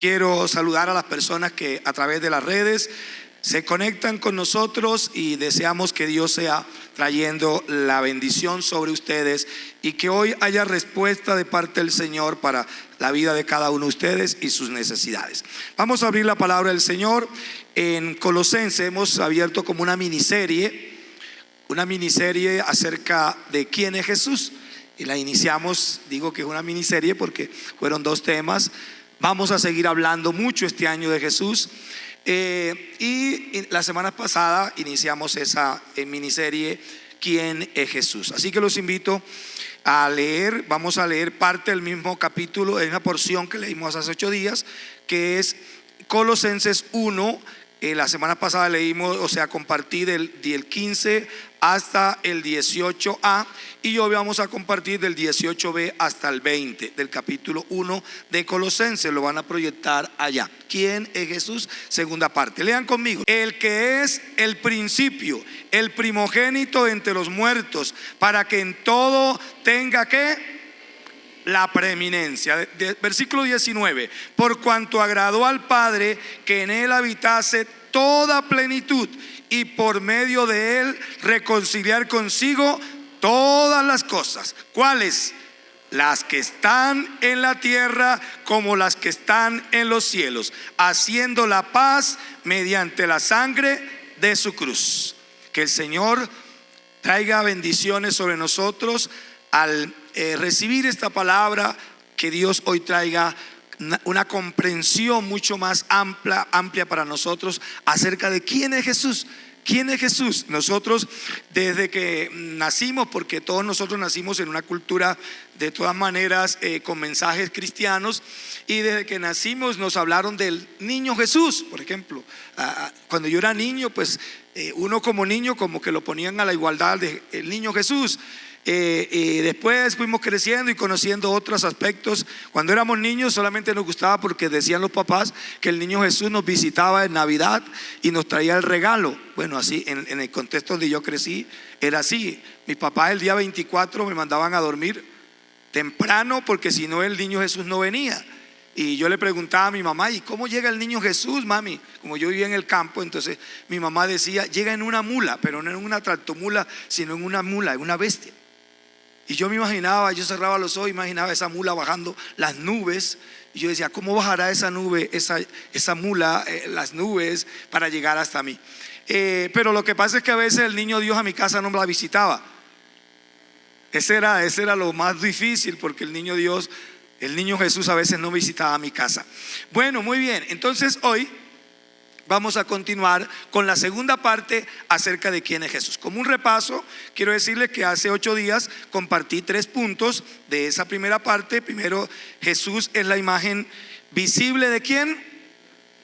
Quiero saludar a las personas que a través de las redes se conectan con nosotros y deseamos que Dios sea trayendo la bendición sobre ustedes y que hoy haya respuesta de parte del Señor para la vida de cada uno de ustedes y sus necesidades. Vamos a abrir la palabra del Señor en Colosenses. Hemos abierto como una miniserie acerca de quién es Jesús y la iniciamos. Digo que es una miniserie porque fueron 2 temas. Vamos a seguir hablando mucho este año de Jesús. Y la semana pasada iniciamos esa miniserie ¿Quién es Jesús? Así que los invito a leer. Vamos a leer parte del mismo capítulo, en una porción que leímos hace 8 días, que es Colosenses 1. La semana pasada leímos, compartí del 15 hasta el 18a, y hoy vamos a compartir del 18b hasta el 20 del capítulo 1 de Colosenses. Lo van a proyectar allá. ¿Quién es Jesús? Segunda parte. Lean conmigo. El que es el principio, el primogénito entre los muertos, para que en todo tenga ¿qué? La preeminencia. Versículo 19. Por cuanto agradó al Padre que en él habitase toda plenitud, y por medio de él reconciliar consigo todas las cosas. ¿Cuáles? Las que están en la tierra como las que están en los cielos, haciendo la paz mediante la sangre de su cruz. Que el Señor traiga bendiciones sobre nosotros al recibir esta palabra. Que Dios hoy traiga una comprensión mucho más amplia para nosotros acerca de quién es Jesús. ¿Quién es Jesús? Nosotros desde que nacimos, porque todos nosotros nacimos en una cultura de todas maneras con mensajes cristianos, y desde que nacimos nos hablaron del niño Jesús. Por ejemplo, cuando yo era niño, pues uno como niño como que lo ponían a la igualdad del niño Jesús. Y después fuimos creciendo y conociendo otros aspectos. Cuando éramos niños solamente nos gustaba porque decían los papás que el niño Jesús nos visitaba en Navidad y nos traía el regalo. Bueno, así en el contexto donde yo crecí era así. Mi papá el día 24 me mandaban a dormir temprano porque si no el niño Jesús no venía. Y yo le preguntaba a mi mamá: ¿y cómo llega el niño Jesús, mami? Como yo vivía en el campo, entonces mi mamá decía: llega en una mula, pero no en una tractomula, sino en una mula, en una bestia. Y yo me imaginaba, yo cerraba los ojos, imaginaba esa mula bajando las nubes. Y yo decía: ¿cómo bajará esa nube, esa mula, las nubes para llegar hasta mí? Pero lo que pasa es que a veces el niño Dios a mi casa no me la visitaba. Ese era lo más difícil, porque el niño Dios, el niño Jesús a veces no visitaba mi casa. Bueno, muy bien. Entonces hoy vamos a continuar con la segunda parte acerca de quién es Jesús. Como un repaso, quiero decirles que hace 8 días compartí 3 puntos de esa primera parte. Primero, Jesús es la imagen visible ¿de quién?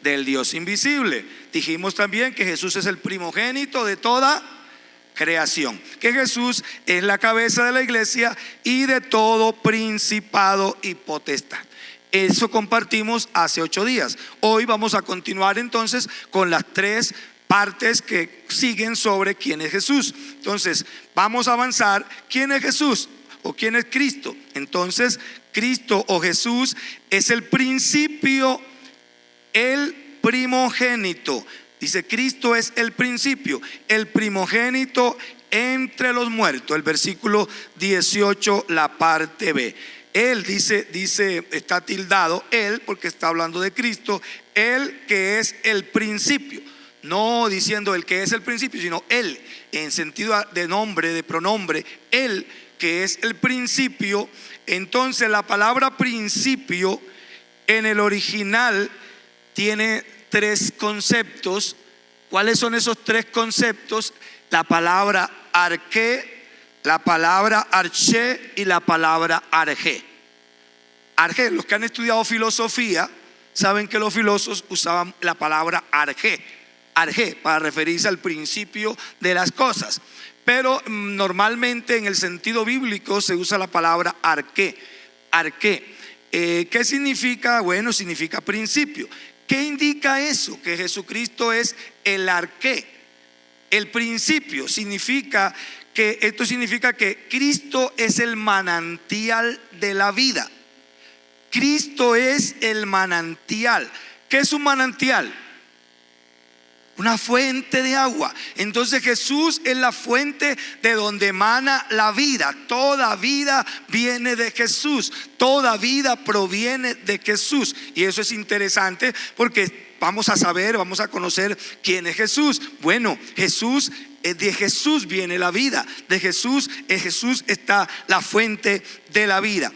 Del Dios invisible. Dijimos también que Jesús es el primogénito de toda creación, que Jesús es la cabeza de la iglesia y de todo principado y potestad. Eso compartimos hace 8 días. Hoy vamos a continuar entonces con las 3 partes que siguen sobre quién es Jesús. Entonces vamos a avanzar. ¿Quién es Jesús? ¿O quién es Cristo? Entonces Cristo o Jesús es el principio, el primogénito. Dice: Cristo es el principio, el primogénito entre los muertos. El versículo 18, la parte B. Él dice, está tildado él porque está hablando de Cristo, él que es el principio. No diciendo el que es el principio, sino él en sentido de nombre, de pronombre, él que es el principio. Entonces la palabra principio en el original tiene 3 conceptos. ¿Cuáles son esos 3 conceptos? La palabra arqué, la palabra arché y la palabra arjé. Arjé, los que han estudiado filosofía saben que los filósofos usaban la palabra arjé para referirse al principio de las cosas. Pero normalmente en el sentido bíblico se usa la palabra arqué. ¿Qué significa? Bueno, significa principio. ¿Qué indica eso? Que Jesucristo es el arqué, el principio. Esto significa que Cristo es el manantial de la vida. Cristo es el manantial. ¿Qué es un manantial? Una fuente de agua. Entonces Jesús es la fuente de donde emana la vida. Toda vida viene de Jesús. Toda vida proviene de Jesús. Y eso es interesante porque vamos a saber, vamos a conocer quién es Jesús. Bueno, Jesús, de Jesús viene la vida. De Jesús, en Jesús está la fuente de la vida.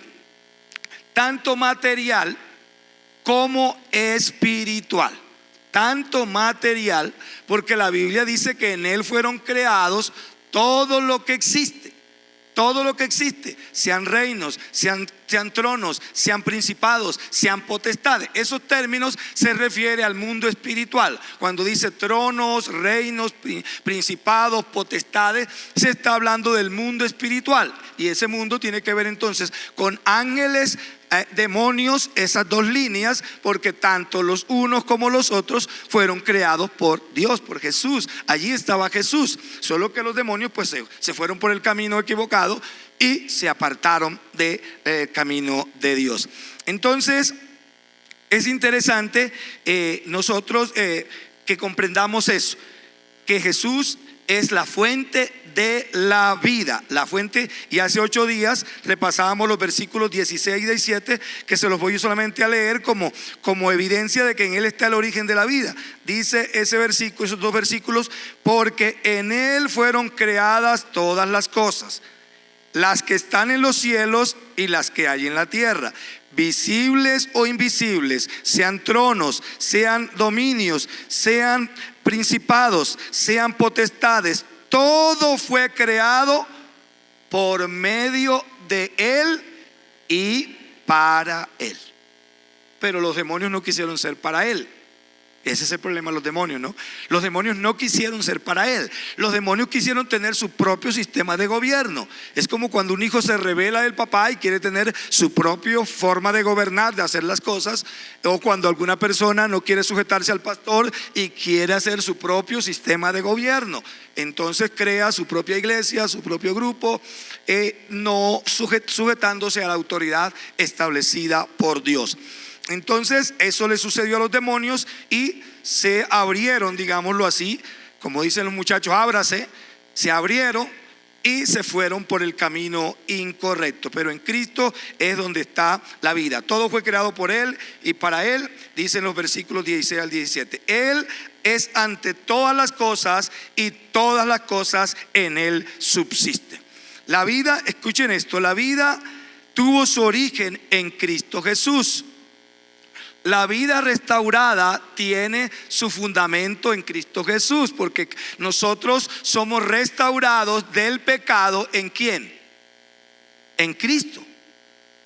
Tanto material como espiritual. Tanto material, porque la Biblia dice que en Él fueron creados todo lo que existe. Todo lo que existe, sean reinos, sean tronos, sean principados, sean potestades. Esos términos se refiere al mundo espiritual. Cuando dice tronos, reinos, principados, potestades, se está hablando del mundo espiritual. Y ese mundo tiene que ver entonces con ángeles, demonios, esas dos líneas, porque tanto los unos como los otros fueron creados por Dios, por Jesús. Allí estaba Jesús, solo que los demonios pues se fueron por el camino equivocado y se apartaron del camino de Dios. Entonces es interesante nosotros que comprendamos eso, que Jesús es la fuente de la vida, la fuente. Y hace 8 días repasábamos los versículos 16 y 17, que se los voy solamente a leer como evidencia de que en Él está el origen de la vida. Dice ese versículo, esos 2 versículos: porque en Él fueron creadas todas las cosas, las que están en los cielos y las que hay en la tierra, visibles o invisibles, sean tronos, sean dominios, sean principados, sean potestades. Todo fue creado por medio de Él y para Él. Pero los demonios no quisieron ser para Él. Ese es el problema de los demonios, ¿no? Los demonios no quisieron ser para Él. Los demonios quisieron tener su propio sistema de gobierno. Es como cuando un hijo se rebela del papá y quiere tener su propia forma de gobernar, de hacer las cosas. O cuando alguna persona no quiere sujetarse al pastor y quiere hacer su propio sistema de gobierno. Entonces crea su propia iglesia, su propio grupo, no sujetándose a la autoridad establecida por Dios. Entonces eso le sucedió a los demonios y se abrieron, digámoslo así, como dicen los muchachos, ábrase, se abrieron y se fueron por el camino incorrecto. Pero en Cristo es donde está la vida. Todo fue creado por Él y para Él, dicen los versículos 16 al 17. Él es ante todas las cosas y todas las cosas en Él subsisten. La vida, escuchen esto, la vida tuvo su origen en Cristo Jesús. La vida restaurada tiene su fundamento en Cristo Jesús, porque nosotros somos restaurados del pecado. ¿En quién? En Cristo. O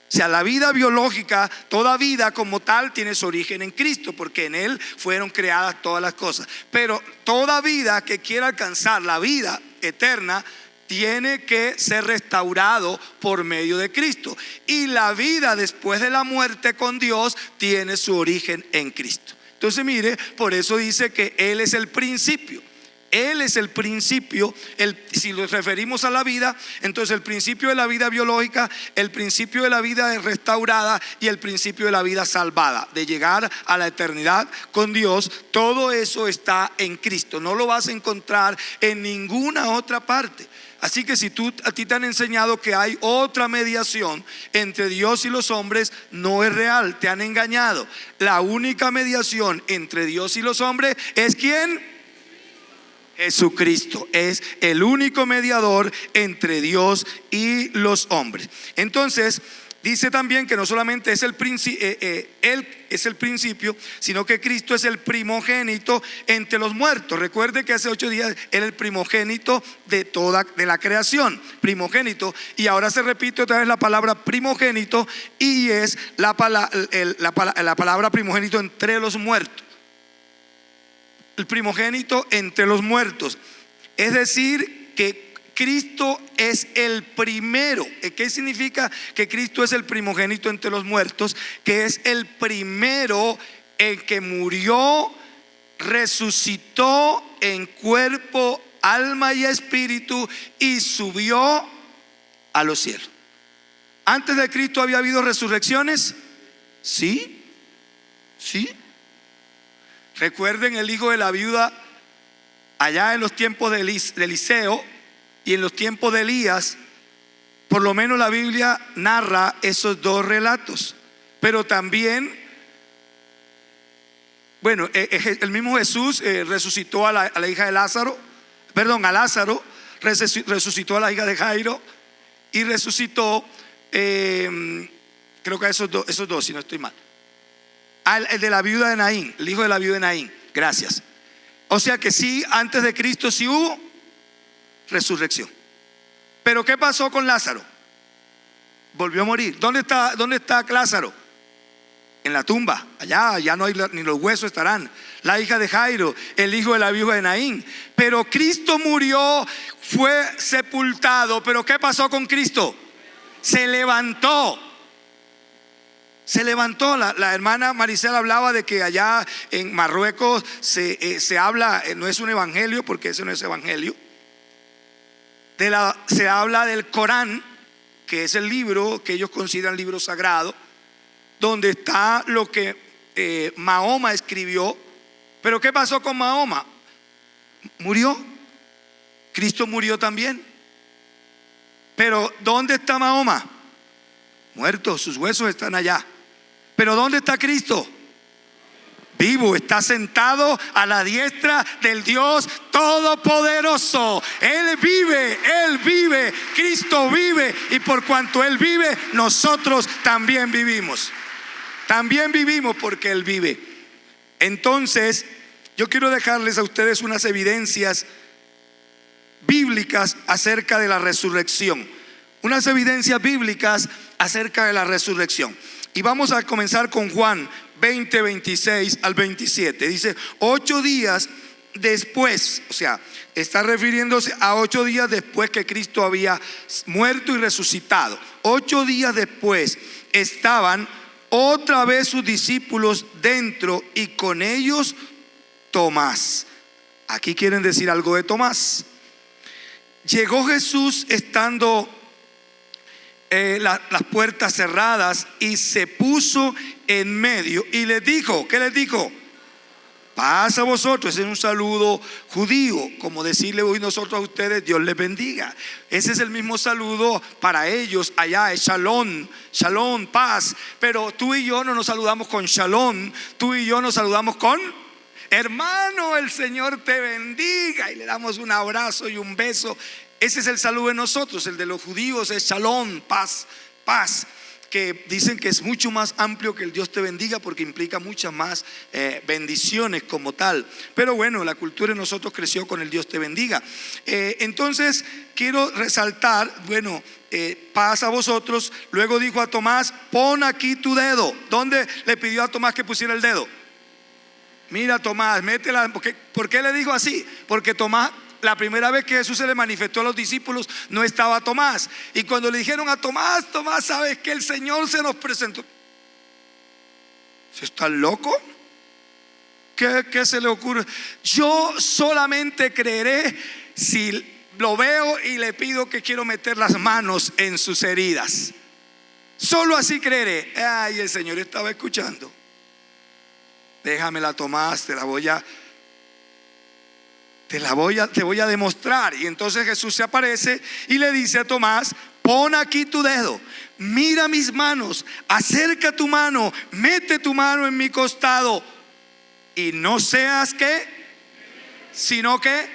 sea, la vida biológica, toda vida como tal tiene su origen en Cristo, porque en Él fueron creadas todas las cosas. Pero toda vida que quiera alcanzar la vida eterna tiene que ser restaurado por medio de Cristo. Y la vida después de la muerte con Dios tiene su origen en Cristo. Entonces mire, por eso dice que Él es el principio. Él es el principio. Si nos referimos a la vida, entonces el principio de la vida biológica, el principio de la vida restaurada y el principio de la vida salvada, de llegar a la eternidad con Dios, todo eso está en Cristo. No lo vas a encontrar en ninguna otra parte. Así que si a ti te han enseñado que hay otra mediación entre Dios y los hombres, no es real, te han engañado. La única mediación entre Dios y los hombres es ¿quién? Jesucristo. Es el único mediador entre Dios y los hombres. Entonces dice también que no solamente es Él es el principio, sino que Cristo es el primogénito entre los muertos. Recuerde que hace 8 días era el primogénito de la creación, primogénito, y ahora se repite otra vez la palabra primogénito y es la palabra primogénito entre los muertos. El primogénito entre los muertos, es decir que Cristo es el primero. ¿Qué significa que Cristo es el primogénito entre los muertos? Que es el primero, el que murió, resucitó en cuerpo, alma y espíritu y subió a los cielos. Antes de Cristo había habido resurrecciones. ¿Sí? ¿Sí? Recuerden el hijo de la viuda allá en los tiempos de Eliseo y en los tiempos de Elías. Por lo menos la Biblia narra esos dos relatos. Pero también, bueno, el mismo Jesús resucitó a la hija de Lázaro, perdón, a Lázaro, resucitó a la hija de Jairo y resucitó, creo que a esos dos, si no estoy mal. El de la viuda de Naín, el hijo de la viuda de Naín, gracias. O sea que sí, antes de Cristo sí hubo resurrección. Pero ¿qué pasó con Lázaro? Volvió a morir. ¿Dónde está Lázaro? En la tumba, allá ya no hay, ni los huesos estarán. La hija de Jairo, el hijo de la viuda de Naín. Pero Cristo murió, fue sepultado. ¿Pero qué pasó con Cristo? Se levantó. Se levantó. La hermana Maricela hablaba de que allá en Marruecos se habla, no es un evangelio, porque ese no es evangelio. Se habla del Corán, que es el libro que ellos consideran libro sagrado, donde está lo que Mahoma escribió. Pero ¿qué pasó con Mahoma? Murió. Cristo murió también. Pero ¿dónde está Mahoma? Muerto, sus huesos están allá. Pero ¿dónde está Cristo? Vivo, está sentado a la diestra del Dios Todopoderoso. Él vive, Cristo vive, y por cuanto Él vive, nosotros también vivimos. También vivimos porque Él vive. Entonces, yo quiero dejarles a ustedes unas evidencias bíblicas acerca de la resurrección. Unas evidencias bíblicas acerca de la resurrección. Y vamos a comenzar con Juan 20, 26 al 27. Dice, 8 días después, o sea, está refiriéndose a 8 días después que Cristo había muerto y resucitado. 8 días después estaban otra vez sus discípulos dentro y con ellos Tomás. Aquí quieren decir algo de Tomás. Llegó Jesús estando las puertas cerradas y se puso en medio y les dijo, ¿qué les dijo? Paz a vosotros. Ese es un saludo judío, como decirle hoy nosotros a ustedes, Dios les bendiga. Ese es el mismo saludo para ellos allá, es shalom, shalom, paz. Pero tú y yo no nos saludamos con shalom, tú y yo nos saludamos con hermano, el Señor te bendiga, y le damos un abrazo y un beso. Ese es el saludo de nosotros. El de los judíos es shalom, paz, paz, que dicen que es mucho más amplio que el Dios te bendiga, porque implica muchas más bendiciones como tal. Pero bueno, la cultura de nosotros creció con el Dios te bendiga. Entonces quiero resaltar, bueno, paz a vosotros. Luego dijo a Tomás, pon aquí tu dedo. ¿Dónde le pidió a Tomás que pusiera el dedo? Mira, Tomás, métela. ¿Por qué le dijo así? Porque Tomás, la primera vez que Jesús se le manifestó a los discípulos, no estaba Tomás. Y cuando le dijeron a Tomás, Tomás, ¿sabes que el Señor se nos presentó? ¿Estás loco? ¿Qué se le ocurre? Yo solamente creeré si lo veo y le pido que quiero meter las manos en sus heridas. Solo así creeré. Ay, el Señor estaba escuchando. Déjamela, Tomás, te voy a demostrar. Y entonces Jesús se aparece y le dice a Tomás, pon aquí tu dedo, mira mis manos, acerca tu mano, mete tu mano en mi costado, y no seas ¿qué? Sino que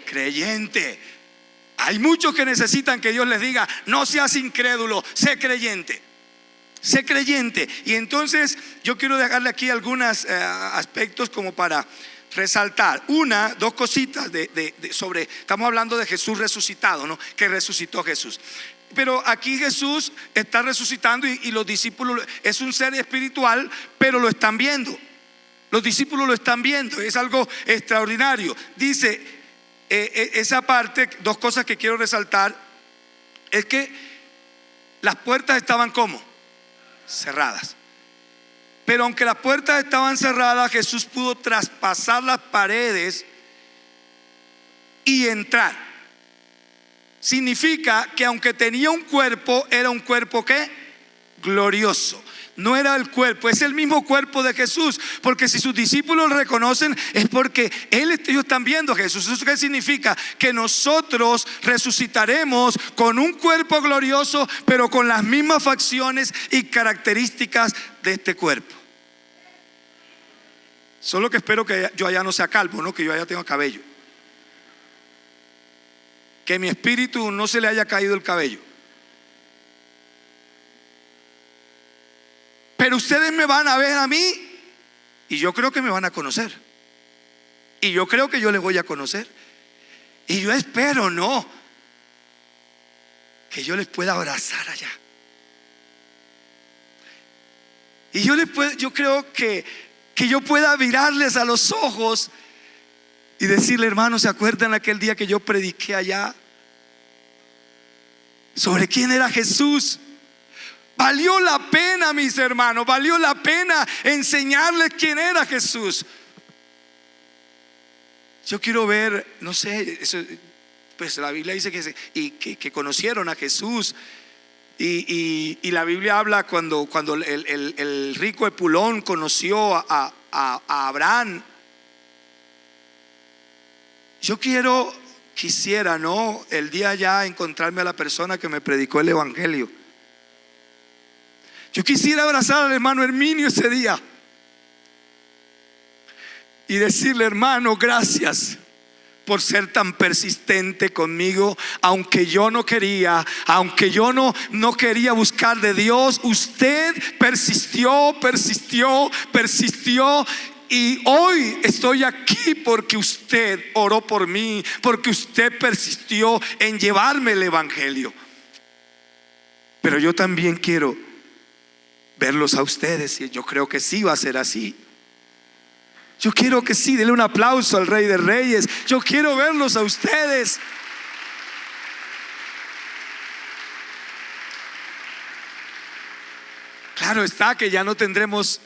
creyente. Hay muchos que necesitan que Dios les diga, no seas incrédulo, sé creyente. Sé creyente. Y entonces yo quiero dejarle aquí algunos aspectos como para resaltar. Dos cositas sobre, estamos hablando de Jesús resucitado, ¿no? Que resucitó Jesús. Pero aquí Jesús está resucitando y los discípulos, es un ser espiritual, pero lo están viendo. Los discípulos lo están viendo, es algo extraordinario. Dice esa parte, dos cosas que quiero resaltar, es que las puertas estaban ¿cómo? Cerradas. Pero aunque las puertas estaban cerradas, Jesús pudo traspasar las paredes y entrar. Significa que aunque tenía un cuerpo, era un cuerpo ¿qué? Glorioso. no era el cuerpo, es el mismo cuerpo de Jesús. Porque si sus discípulos lo reconocen, es porque ellos están viendo a Jesús. ¿Eso qué significa? Que nosotros resucitaremos con un cuerpo glorioso, pero con las mismas facciones y características de este cuerpo. Solo que espero que yo allá no sea calvo, ¿no? Que yo allá tenga cabello. Que mi espíritu no se le haya caído el cabello. Pero ustedes me van a ver a mí y yo creo que me van a conocer. Y yo creo que yo les voy a conocer. Y yo espero, no, que yo les pueda abrazar allá. Y yo creo que yo pueda mirarles a los ojos y decirle: hermanos, ¿se acuerdan aquel día que yo prediqué allá sobre quién era Jesús? Valió la pena, mis hermanos, valió la pena enseñarles quién era Jesús. Yo quiero ver, no sé, eso, pues la Biblia dice que conocieron a Jesús. Y la Biblia habla cuando el rico Epulón conoció a Abraham. Yo quisiera, ¿no?, el día ya encontrarme a la persona que me predicó el evangelio. Yo quisiera abrazar al hermano Herminio ese día y decirle: hermano, gracias por ser tan persistente conmigo. Aunque yo no quería, aunque yo no quería buscar de Dios, usted persistió. Y hoy estoy aquí porque usted oró por mí, porque usted persistió en llevarme el evangelio. Pero yo también quiero verlos a ustedes, y yo creo que sí va a ser así. Yo quiero que sí, denle un aplauso al Rey de Reyes. Yo quiero verlos a ustedes. Claro está que ya no tendremos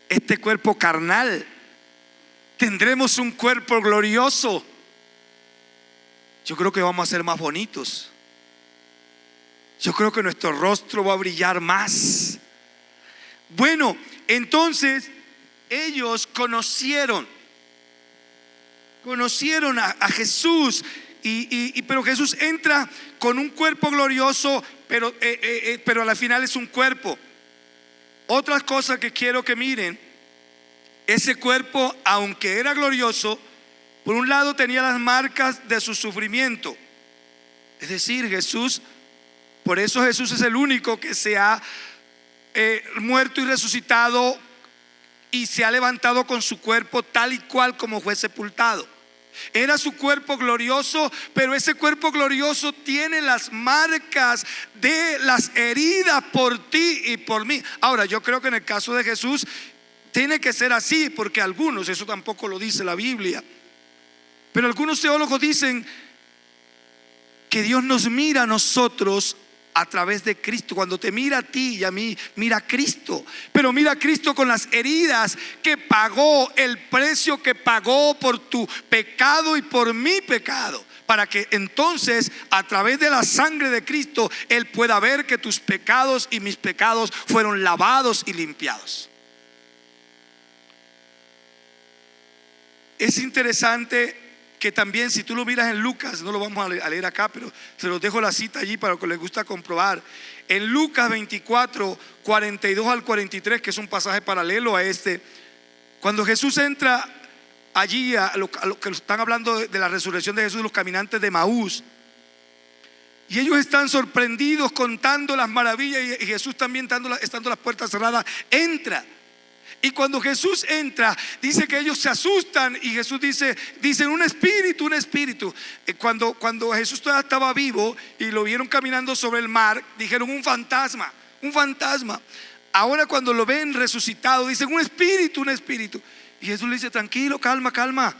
este cuerpo carnal, tendremos un cuerpo glorioso. Yo creo que vamos a ser más bonitos. Yo creo que nuestro rostro va a brillar más. Bueno, entonces ellos conocieron a Jesús, pero Jesús entra con un cuerpo glorioso, pero a la final es un cuerpo. Otra cosa que quiero que miren: ese cuerpo, aunque era glorioso, por un lado tenía las marcas de su sufrimiento. Es decir, por eso Jesús es el único que se ha muerto y resucitado y se ha levantado con su cuerpo tal y cual como fue sepultado. Era su cuerpo glorioso, pero ese cuerpo glorioso tiene las marcas de las heridas por ti y por mí. Ahora, yo creo que en el caso de Jesús tiene que ser así, porque algunos, eso tampoco lo dice la Biblia, pero algunos teólogos dicen que Dios nos mira a nosotros a través de Cristo. Cuando te mira a ti y a mí, mira a Cristo, pero mira a Cristo con las heridas que pagó, el precio que pagó por tu pecado y por mi pecado, para que entonces a través de la sangre de Cristo Él pueda ver que tus pecados y mis pecados fueron lavados y limpiados. Es interesante que también, si tú lo miras en Lucas, no lo vamos a leer acá, pero se los dejo la cita allí para que les gusta comprobar. En Lucas 24, 42 al 43, que es un pasaje paralelo a este, cuando Jesús entra allí, a lo que están hablando de la resurrección de Jesús, los caminantes de Maús, y ellos están sorprendidos contando las maravillas, y Jesús también estando las puertas cerradas, entra. Y cuando Jesús entra, dice que ellos se asustan, y Jesús dice un espíritu. Cuando Jesús todavía estaba vivo y lo vieron caminando sobre el mar, dijeron un fantasma. Ahora cuando lo ven resucitado, dicen un espíritu. Y Jesús le dice: tranquilo, calma,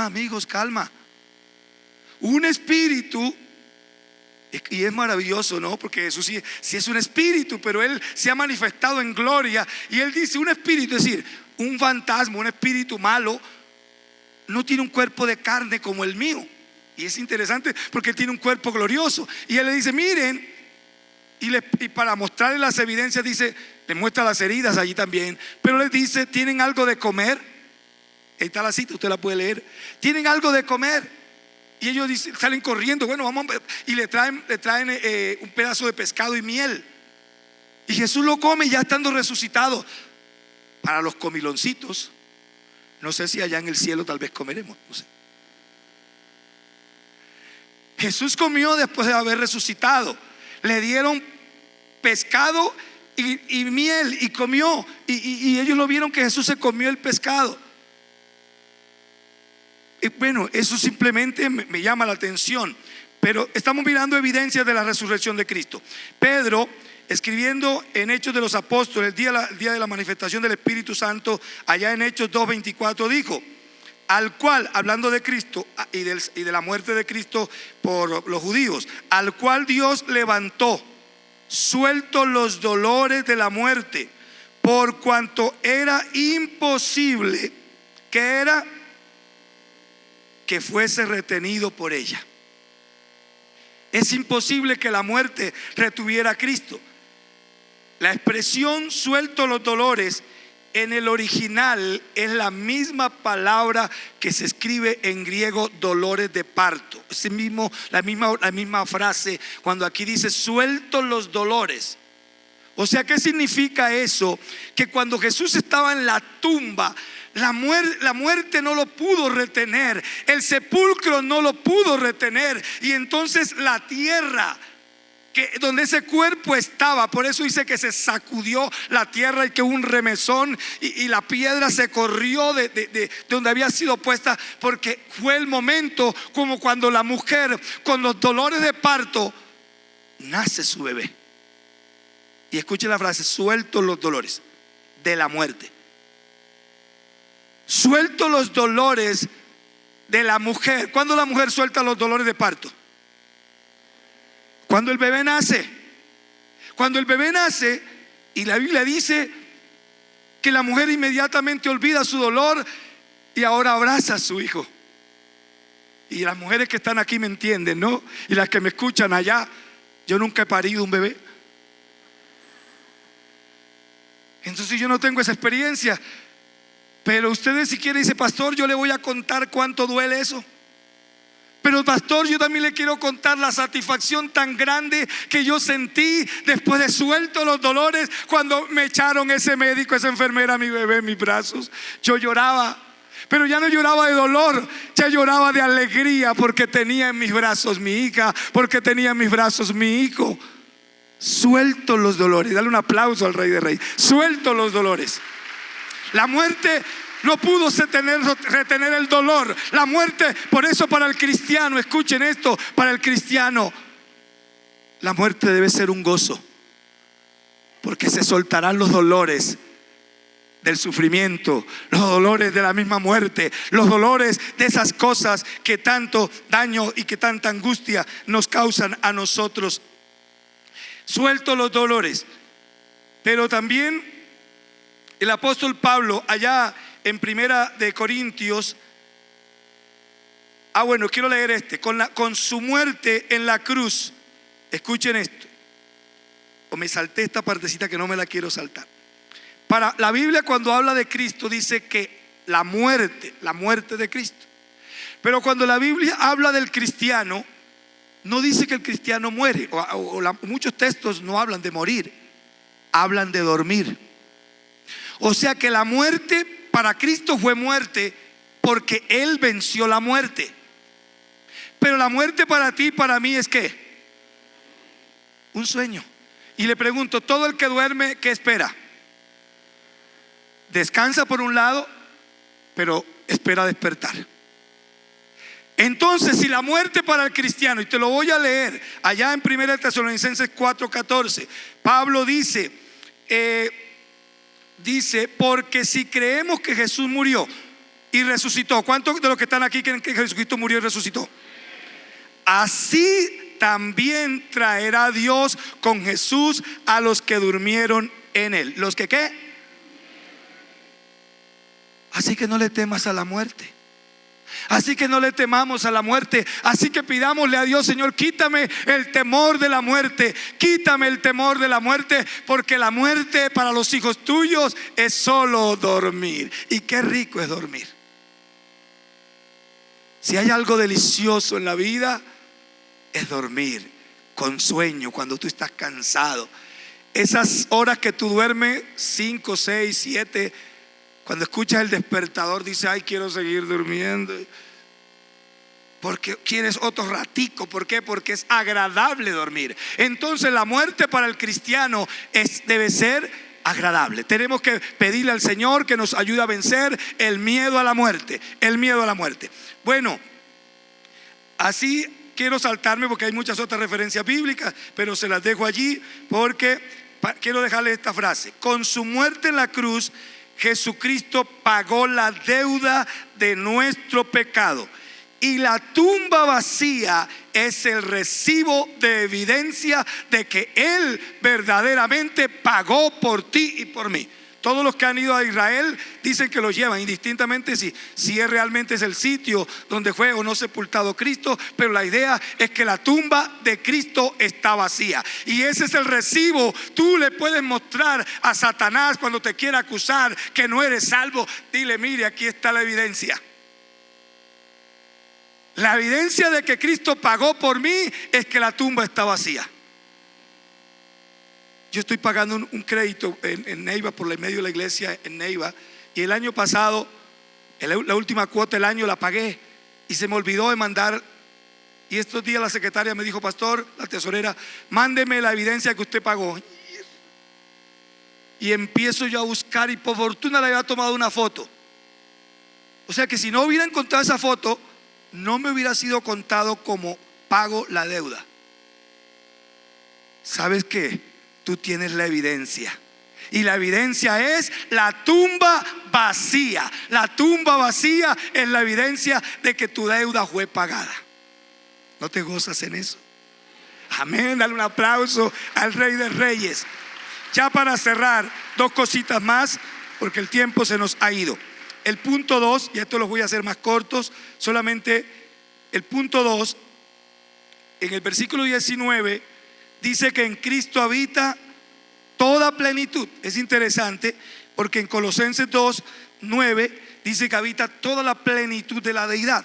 amigos, calma. Un espíritu. Y es maravilloso, ¿no? Porque Jesús sí es un espíritu, pero Él se ha manifestado en gloria. Y Él dice un espíritu, es decir, un fantasma, un espíritu malo, no tiene un cuerpo de carne como el mío. Y es interesante porque Él tiene un cuerpo glorioso. Y Él le dice: miren, y para mostrarles las evidencias dice, les muestra las heridas allí también, pero les dice, ¿tienen algo de comer? Ahí está la cita, usted la puede leer. ¿Tienen algo de comer? Y ellos dicen, salen corriendo, bueno, vamos y le traen un pedazo de pescado y miel. Y Jesús lo come ya estando resucitado. Para los comiloncitos, no sé si allá en el cielo tal vez comeremos, no sé. Jesús comió después de haber resucitado. Le dieron pescado y miel y comió. Y ellos lo vieron que Jesús se comió el pescado. Y bueno, eso simplemente me llama la atención. Pero estamos mirando evidencias de la resurrección de Cristo. Pedro, escribiendo en Hechos de los Apóstoles, el día de la manifestación del Espíritu Santo, allá en Hechos 2:24, dijo: al cual, hablando de Cristo y de la muerte de Cristo por los judíos, al cual Dios levantó, suelto los dolores de la muerte, por cuanto era imposible que fuese retenido por ella. Es imposible que la muerte retuviera a Cristo. La expresión suelto los dolores en el original es la misma palabra que se escribe en griego dolores de parto. Es la misma frase cuando aquí dice suelto los dolores. O sea, ¿qué significa eso? Que cuando Jesús estaba en la tumba, la muerte no lo pudo retener, el sepulcro no lo pudo retener, y entonces la tierra donde ese cuerpo estaba, por eso dice que se sacudió la tierra y que hubo un remesón y la piedra se corrió de donde había sido puesta, porque fue el momento como cuando la mujer con los dolores de parto nace su bebé. Y escuche la frase: suelto los dolores de la muerte. Suelto los dolores de la mujer. ¿Cuándo la mujer suelta los dolores de parto? Cuando el bebé nace. Cuando el bebé nace, y la Biblia dice que la mujer inmediatamente olvida su dolor y ahora abraza a su hijo. Y las mujeres que están aquí me entienden, ¿no? Y las que me escuchan allá, yo nunca he parido un bebé. Entonces yo no tengo esa experiencia. Pero ustedes, si quieren, dice: pastor, yo le voy a contar cuánto duele eso. Pero pastor, yo también le quiero contar la satisfacción tan grande que yo sentí después de suelto los dolores, cuando me echaron ese médico, esa enfermera, a mi bebé en mis brazos. Yo lloraba, pero ya no lloraba de dolor, ya lloraba de alegría, porque tenía en mis brazos mi hija, porque tenía en mis brazos mi hijo. Suelto los dolores. Dale un aplauso al Rey de Reyes. Suelto los dolores. La muerte no pudo retener el dolor. La muerte, por eso para el cristiano, escuchen esto, para el cristiano, la muerte debe ser un gozo, porque se soltarán los dolores del sufrimiento, los dolores de la misma muerte, los dolores de esas cosas que tanto daño y que tanta angustia nos causan a nosotros. Suelto los dolores. Pero también el apóstol Pablo, allá en Primera de Corintios, quiero leer con su muerte en la cruz. Escuchen esto. O me salté esta partecita que no me la quiero saltar. Para la Biblia, cuando habla de Cristo, dice que la muerte de Cristo. Pero cuando la Biblia habla del cristiano, no dice que el cristiano muere. Muchos textos no hablan de morir, hablan de dormir. O sea que la muerte para Cristo fue muerte porque Él venció la muerte. Pero la muerte para ti y para mí es ¿qué? Un sueño. Y le pregunto: todo el que duerme, ¿qué espera? Descansa por un lado, pero espera despertar. Entonces, si la muerte para el cristiano, y te lo voy a leer allá en 1 Tesalonicenses 4:14, Pablo dice, porque si creemos que Jesús murió y resucitó, ¿cuántos de los que están aquí creen que Jesucristo murió y resucitó? Así también traerá Dios con Jesús a los que durmieron en Él. ¿Los que qué? Así que no le temas a la muerte. Así que no le temamos a la muerte. Así que pidámosle a Dios: Señor, quítame el temor de la muerte. Quítame el temor de la muerte, porque la muerte para los hijos tuyos es solo dormir. Y qué rico es dormir. Si hay algo delicioso en la vida, es dormir con sueño, cuando tú estás cansado. Esas horas que tú duermes, 5, 6, 7, cuando escuchas el despertador, dices: ay, quiero seguir durmiendo, porque quieres otro ratico. ¿Por qué? Porque es agradable dormir. Entonces la muerte para el cristiano debe ser agradable. Tenemos que pedirle al Señor que nos ayude a vencer el miedo a la muerte. El miedo a la muerte. Bueno, así quiero saltarme porque hay muchas otras referencias bíblicas, pero se las dejo allí porque quiero dejarle esta frase: con su muerte en la cruz, Jesucristo pagó la deuda de nuestro pecado, y la tumba vacía es el recibo de evidencia de que Él verdaderamente pagó por ti y por mí. Todos los que han ido a Israel dicen que lo llevan, indistintamente si realmente es el sitio donde fue o no sepultado Cristo, pero la idea es que la tumba de Cristo está vacía. Y ese es el recibo. Tú le puedes mostrar a Satanás cuando te quiera acusar que no eres salvo. Dile: mire, aquí está la evidencia. La evidencia de que Cristo pagó por mí es que la tumba está vacía. Yo estoy pagando un crédito en Neiva por el medio de la iglesia en Neiva, y el año pasado, la última cuota del año la pagué y se me olvidó de mandar. Y estos días la secretaria me dijo: pastor, la tesorera, mándeme la evidencia que usted pagó. Y empiezo yo a buscar, y por fortuna le había tomado una foto. O sea que si no hubiera encontrado esa foto, no me hubiera sido contado como pago la deuda. ¿Sabes qué? Tú tienes la evidencia, y la evidencia es la tumba vacía. La tumba vacía es la evidencia de que tu deuda fue pagada. ¿No te gozas en eso? Amén. Dale un aplauso al Rey de Reyes. Ya para cerrar, 2 cositas más, porque el tiempo se nos ha ido. El punto 2, y esto los voy a hacer más cortos, solamente el punto 2, en el versículo 19, dice que en Cristo habita toda plenitud. Es interesante porque en Colosenses 2:9 dice que habita toda la plenitud de la deidad.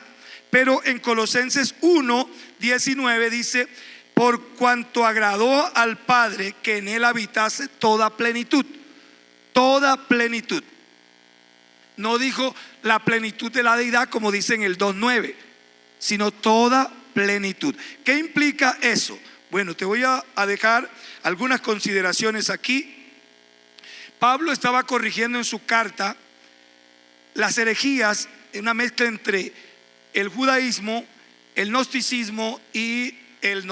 Pero en Colosenses 1:19 dice: por cuanto agradó al Padre que en él habitase toda plenitud. Toda plenitud. No dijo la plenitud de la deidad como dice en el 2:9, sino toda plenitud. ¿Qué implica eso? Bueno, te voy a dejar algunas consideraciones aquí. Pablo estaba corrigiendo en su carta las herejías, una mezcla entre el judaísmo, el gnosticismo y el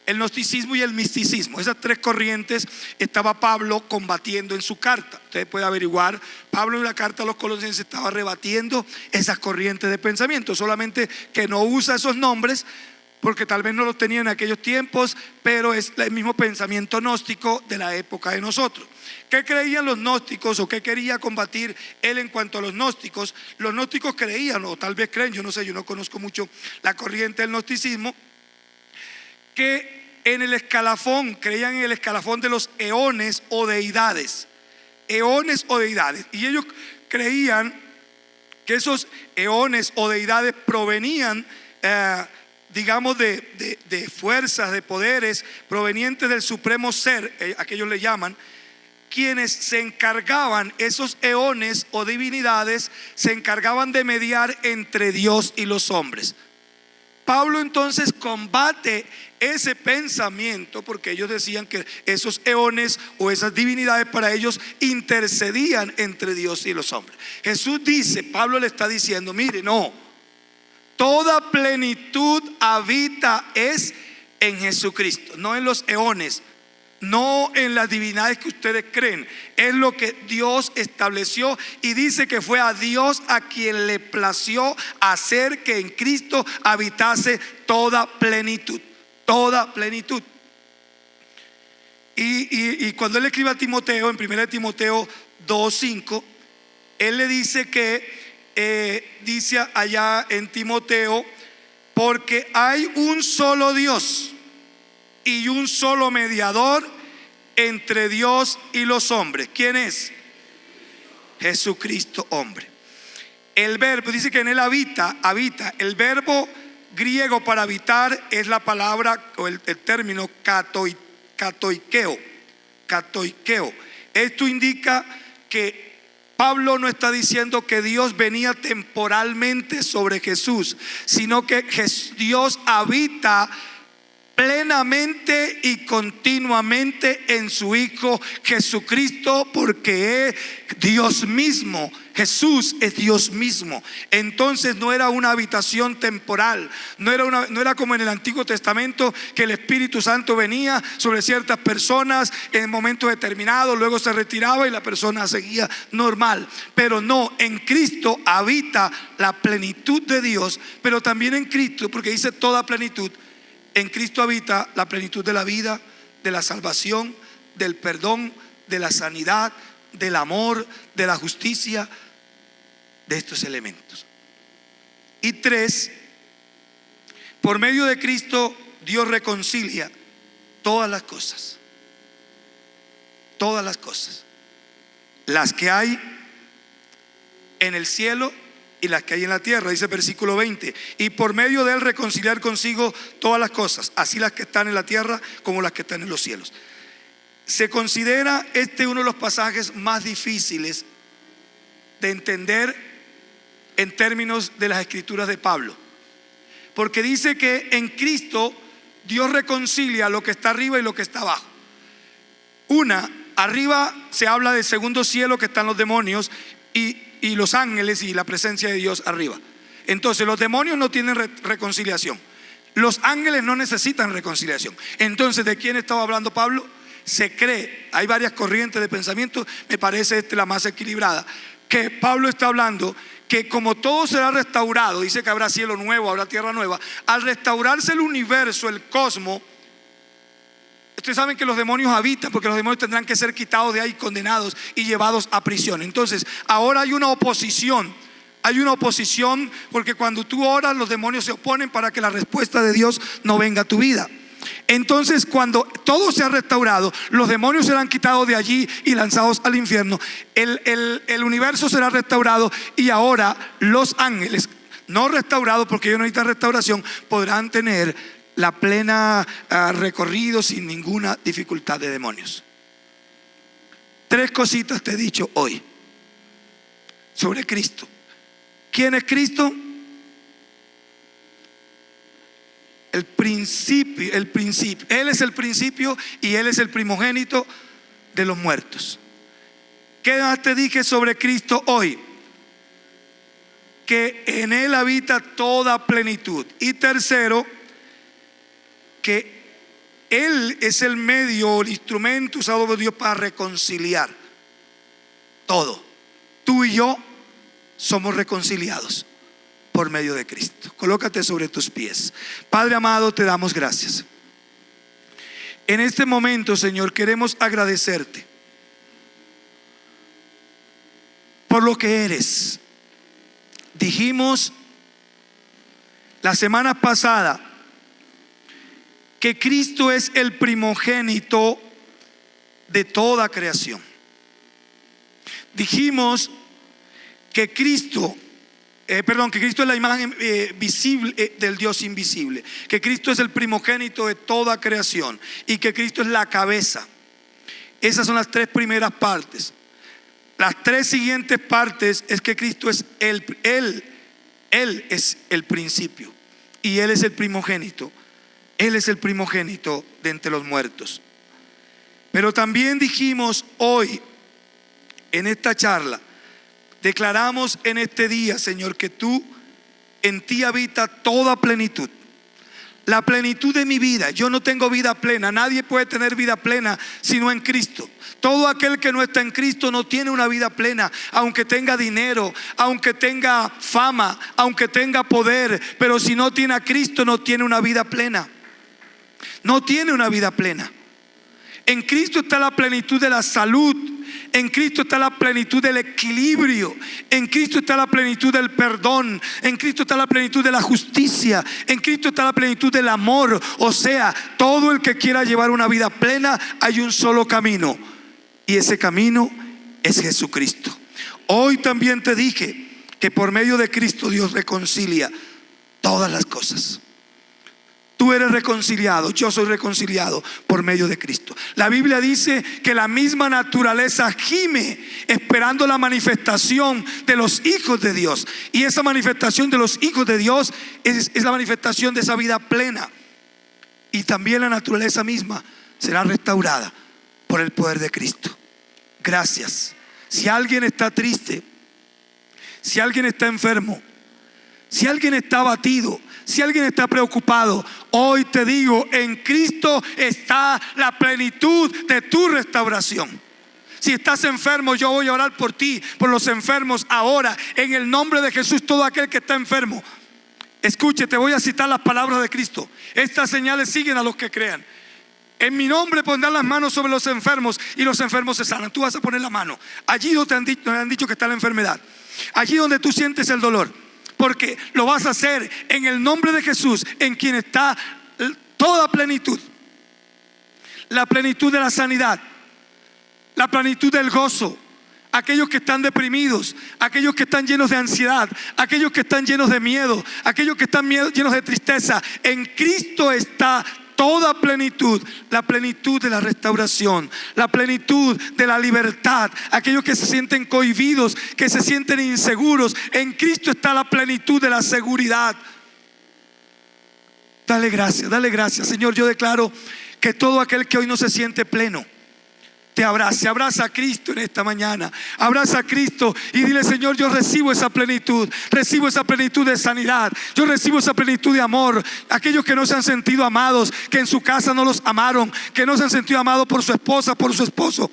gnosticismo y el misticismo. Esas 3 corrientes estaba Pablo combatiendo en su carta. Usted puede averiguar, Pablo en la carta a los Colosenses estaba rebatiendo esas corrientes de pensamiento, solamente que no usa esos nombres porque tal vez no los tenía en aquellos tiempos, pero es el mismo pensamiento gnóstico de la época de nosotros. ¿Qué creían los gnósticos o qué quería combatir él en cuanto a los gnósticos? Los gnósticos creían, o tal vez creen, yo no sé, yo no conozco mucho la corriente del gnosticismo, que en el escalafón, creían en el escalafón de los eones o deidades. Eones o deidades. Y ellos creían que esos eones o deidades provenían digamos de fuerzas, de poderes provenientes del supremo ser, aquellos le llaman, quienes se encargaban, esos eones o divinidades se encargaban de mediar entre Dios y los hombres. Pablo entonces combate ese pensamiento porque ellos decían que esos eones o esas divinidades para ellos intercedían entre Dios y los hombres. Jesús dice, Pablo le está diciendo, mire, no, toda plenitud habita es en Jesucristo, no en los eones, no en las divinidades que ustedes creen. Es lo que Dios estableció, y dice que fue a Dios a quien le plació hacer que en Cristo habitase toda plenitud. Toda plenitud. Y cuando él escribe a Timoteo, en 1 Timoteo 2:5, él le dice que dice allá en Timoteo, porque hay un solo Dios y un solo mediador entre Dios y los hombres. ¿Quién es? Jesucristo, hombre. El verbo dice que en él habita. El verbo griego para habitar es la palabra o el término katoikeo. Esto indica que Pablo no está diciendo que Dios venía temporalmente sobre Jesús, sino que Dios habita plenamente y continuamente en su Hijo Jesucristo, porque es Dios mismo. Jesús es Dios mismo. Entonces no era una habitación temporal, no era como en el Antiguo Testamento, que el Espíritu Santo venía sobre ciertas personas en momentos determinados, luego se retiraba y la persona seguía normal. Pero no, en Cristo habita la plenitud de Dios, pero también en Cristo, porque dice toda plenitud. En Cristo habita la plenitud de la vida, de la salvación, del perdón, de la sanidad, del amor, de la justicia, de estos elementos. Y 3, por medio de Cristo Dios reconcilia todas las cosas. Todas las cosas. Las que hay en el cielo y las que hay en la tierra, dice el versículo 20. Y por medio de él reconciliar consigo todas las cosas, así las que están en la tierra como las que están en los cielos. Se considera uno de los pasajes más difíciles de entender en términos de las escrituras de Pablo, porque dice que en Cristo Dios reconcilia lo que está arriba y lo que está abajo. Arriba se habla del segundo cielo, que están los demonios y los ángeles y la presencia de Dios arriba. Entonces los demonios no tienen reconciliación, los ángeles no necesitan reconciliación. Entonces, ¿de quién estaba hablando Pablo? Se cree, hay varias corrientes de pensamiento, me parece la más equilibrada, que Pablo está hablando que como todo será restaurado, dice que habrá cielo nuevo, habrá tierra nueva. Al restaurarse el universo, el cosmos, ustedes saben que los demonios habitan, porque los demonios tendrán que ser quitados de ahí, condenados y llevados a prisión. Entonces ahora hay una oposición, porque cuando tú oras, los demonios se oponen para que la respuesta de Dios no venga a tu vida. Entonces, cuando todo se ha restaurado, los demonios serán quitados de allí y lanzados al infierno. El universo será restaurado, y ahora los ángeles, no restaurados porque ellos no necesitan restauración, podrán tener la plena recorrido sin ninguna dificultad de demonios. 3 cositas te he dicho hoy sobre Cristo. ¿Quién es Cristo? El principio. Él es el principio y Él es el primogénito de los muertos. ¿Qué más te dije sobre Cristo hoy? Que en Él habita toda plenitud. Y tercero, que Él es el medio o el instrumento usado por Dios para reconciliar todo. Tú y yo somos reconciliados por medio de Cristo. Colócate sobre tus pies. Padre amado, te damos gracias. En este momento, Señor, queremos agradecerte por lo que eres. Dijimos la semana pasada que Cristo es el primogénito de toda creación. Dijimos que Cristo es la imagen visible del Dios invisible, que Cristo es el primogénito de toda creación y que Cristo es la cabeza. Esas son las 3 primeras partes. Las 3 siguientes partes es que Cristo es Él es el principio y Él es el primogénito. Él es el primogénito de entre los muertos. Pero también dijimos hoy en esta charla, declaramos en este día, Señor, que tú, en ti habita toda plenitud. La plenitud de mi vida. Yo no tengo vida plena. Nadie puede tener vida plena sino en Cristo. Todo aquel que no está en Cristo no tiene una vida plena, aunque tenga dinero, aunque tenga fama, aunque tenga poder. Pero si no tiene a Cristo, no tiene una vida plena. No tiene una vida plena. En Cristo está la plenitud de la salud. En Cristo está la plenitud del equilibrio. En Cristo está la plenitud del perdón. En Cristo está la plenitud de la justicia. En Cristo está la plenitud del amor. O sea, todo el que quiera llevar una vida plena, hay un solo camino. Y ese camino es Jesucristo. Hoy también te dije que por medio de Cristo Dios reconcilia todas las cosas. Tú eres reconciliado, yo soy reconciliado por medio de Cristo. La Biblia dice que la misma naturaleza gime esperando la manifestación de los hijos de Dios. Y esa manifestación de los hijos de Dios es la manifestación de esa vida plena. Y también la naturaleza misma será restaurada por el poder de Cristo. Gracias. Si alguien está triste, si alguien está enfermo, si alguien está abatido, si alguien está preocupado, hoy te digo, en Cristo está la plenitud de tu restauración. Si estás enfermo, yo voy a orar por ti, por los enfermos ahora, en el nombre de Jesús. Todo aquel que está enfermo, escuche, te voy a citar las palabras de Cristo. Estas señales siguen a los que crean. En mi nombre pondrán las manos sobre los enfermos y los enfermos se sanan. Tú vas a poner la mano allí donde te han dicho que está la enfermedad, allí donde tú sientes el dolor, porque lo vas a hacer en el nombre de Jesús, en quien está toda plenitud. La plenitud de la sanidad, la plenitud del gozo. Aquellos que están deprimidos, aquellos que están llenos de ansiedad, aquellos que están llenos de miedo, aquellos que están llenos de tristeza, en Cristo está toda plenitud, la plenitud de la restauración, la plenitud de la libertad. Aquellos que se sienten cohibidos, que se sienten inseguros, en Cristo está la plenitud de la seguridad. Dale gracias, Señor. Yo declaro que todo aquel que hoy no se siente pleno, te abrace, abraza a Cristo en esta mañana, abraza a Cristo y dile: Señor, yo recibo esa plenitud de sanidad, yo recibo esa plenitud de amor. Aquellos que no se han sentido amados, que en su casa no los amaron, que no se han sentido amados por su esposa, por su esposo,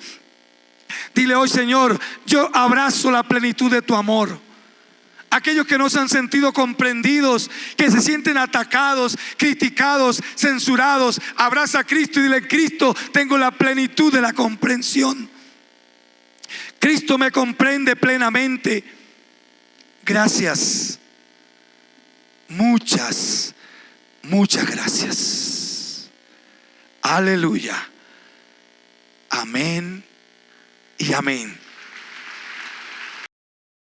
dile hoy: Señor, yo abrazo la plenitud de tu amor. Aquellos que no se han sentido comprendidos, que se sienten atacados, criticados, censurados, abraza a Cristo y dile: Cristo, tengo la plenitud de la comprensión. Cristo me comprende plenamente. Gracias. Muchas gracias. Aleluya. Amén y amén.